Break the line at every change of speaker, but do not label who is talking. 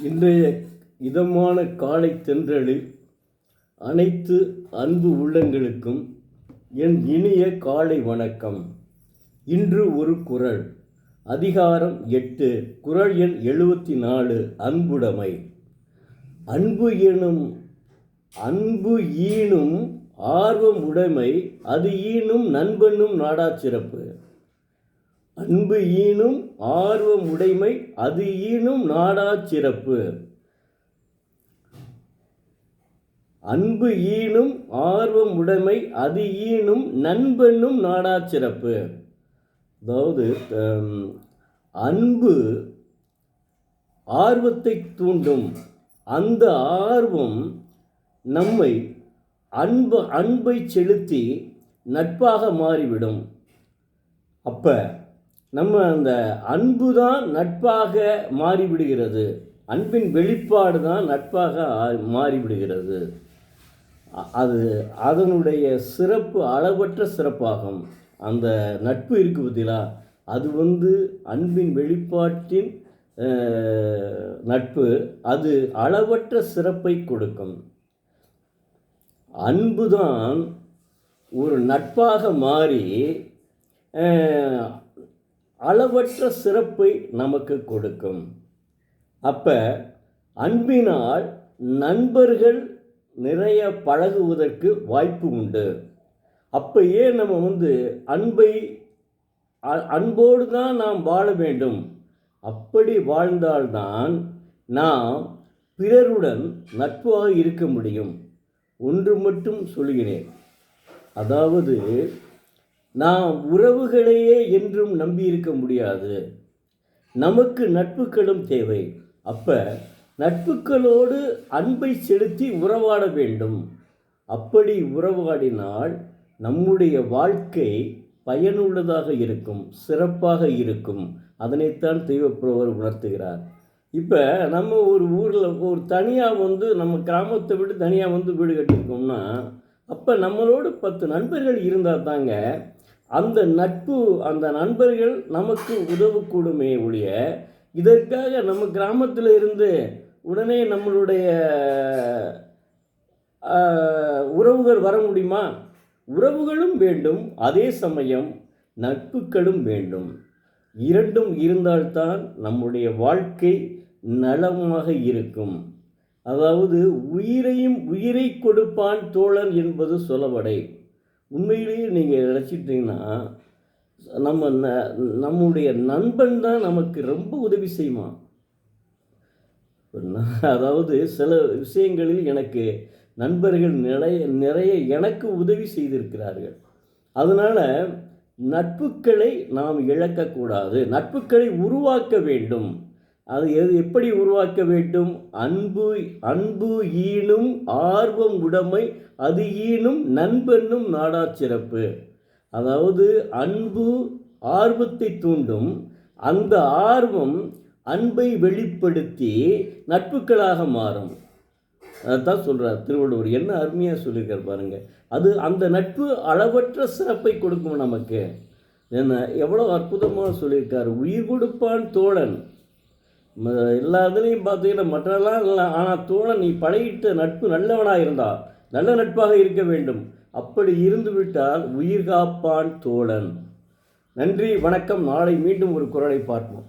இன்றைய இதமான காலை தென்றலில் அனைத்து அன்பு உள்ளங்களுக்கும் என் இனிய காலை வணக்கம். இன்று ஒரு குறள், அதிகாரம் 8, குறள் எண் 74, அன்புடைமை. அன்பு ஈனும் ஆர்வம் உடைமை, அது ஈனும் நண்பனும் நாடா சிறப்பு. அன்பு ஈனும் ஆர்வம் உடைமை, அது ஈனும் நாடா சிறப்பு. அன்பு ஈனும் ஆர்வம் உடைமை, அது ஈனும் நண்பனும் நாடா சிறப்பு. அதாவது அன்பு ஆர்வத்தை தூண்டும். அந்த ஆர்வம் நம்மை அன்பை செலுத்தி நட்பாக மாறிவிடும். அப்போ நம்ம அந்த அன்பு தான் நட்பாக மாறிவிடுகிறது. அன்பின் வெளிப்பாடு தான் நட்பாக மாறிவிடுகிறது. அது அதனுடைய சிறப்பு அளவற்ற சிறப்பாகும். அந்த நட்பு இருக்கு பார்த்தீங்களா, அது அன்பின் வெளிப்பாட்டின் நட்பு. அது அளவற்ற சிறப்பை கொடுக்கும். அன்பு தான் ஒரு நட்பாக மாறி அளவற்ற சிறப்பை நமக்கு கொடுக்கும். அப்போ அன்பினால் நண்பர்கள் நிறைய பழகுவதற்கு வாய்ப்பு உண்டு. அப்போ ஏன் நம்ம அன்போடு தான் நாம் வாழ வேண்டும். அப்படி வாழ்ந்தால்தான் நாம் பிறருடன் நட்பாக இருக்க முடியும். ஒன்று மட்டும் சொல்கிறேன், அதாவது நாம் உறவுகளையே என்றும் நம்பியிருக்க முடியாது. நமக்கு நட்புகளும் தேவை. அப்போ நட்புகளோடு அன்பை செலுத்தி உறவாட வேண்டும். அப்படி உறவாடினால் நம்முடைய வாழ்க்கை பயனுள்ளதாக இருக்கும், சிறப்பாக இருக்கும். அதனைத்தான் தெய்வப்புலவர் உணர்த்துகிறார். இப்போ நம்ம ஒரு ஊரில் ஒரு தனியாக நம்ம கிராமத்தை விட்டு தனியாக வீடு கட்டியிருக்கோம்னா, அப்போ நம்மளோடு 10 நண்பர்கள் இருந்தால் தாங்க அந்த நட்பு, அந்த நண்பர்கள் நமக்கு உதவக்கூடுமே ஒழிய, இதற்காக நம்ம கிராமத்தில் இருந்து உடனே நம்மளுடைய உறவுகள் வர முடியுமா? உறவுகளும் வேண்டும், அதே சமயம் நட்புகளும் வேண்டும். இரண்டும் இருந்தால்தான் நம்முடைய வாழ்க்கை நலமாக இருக்கும். அதாவது உயிரை கொடுப்பான் தோழன் என்பது சொலவடை. உண்மையிலேயே நீங்கள் நினச்சிட்டிங்கன்னா நம்முடைய நண்பன் தான் நமக்கு ரொம்ப உதவி செய்வான். அதாவது சில விஷயங்களில் எனக்கு நண்பர்கள் நிறைய எனக்கு உதவி செய்திருக்கிறார்கள். அதனால் நட்புகளை நாம் இழக்கக்கூடாது. நட்புகளை உருவாக்க வேண்டும். அது எப்படி உருவாக்க வேண்டும்? அன்பு ஈனும் ஆர்வம் உடைமை, அது ஈனும் நண்பனும் நாடா சிறப்பு. அதாவது அன்பு ஆர்வத்தை தூண்டும். அந்த ஆர்வம் அன்பை வெளிப்படுத்தி நட்புகளாக மாறும். அதான் சொல்கிறார் திருவள்ளுவர். என்ன அருமையாக சொல்லியிருக்கார் பாருங்க. அந்த நட்பு அளவற்ற சிறப்பை கொடுக்கும் நமக்கு. என்ன எவ்வளோ அற்புதமாக சொல்லியிருக்காரு. உயிர் கொடுப்பான் தோழன். எல்லா இதுலேயும் பார்த்தீங்கன்னா மற்றெல்லாம் இல்லை, ஆனால் தோழன் நீ பழகிட்ட நட்பு நல்லவனாக இருந்தால் நல்ல நட்பாக இருக்க வேண்டும். அப்படி இருந்துவிட்டால் உயிர் காப்பான் தோழன். நன்றி, வணக்கம். நாளை மீண்டும் ஒரு குறளை பார்ப்போம்.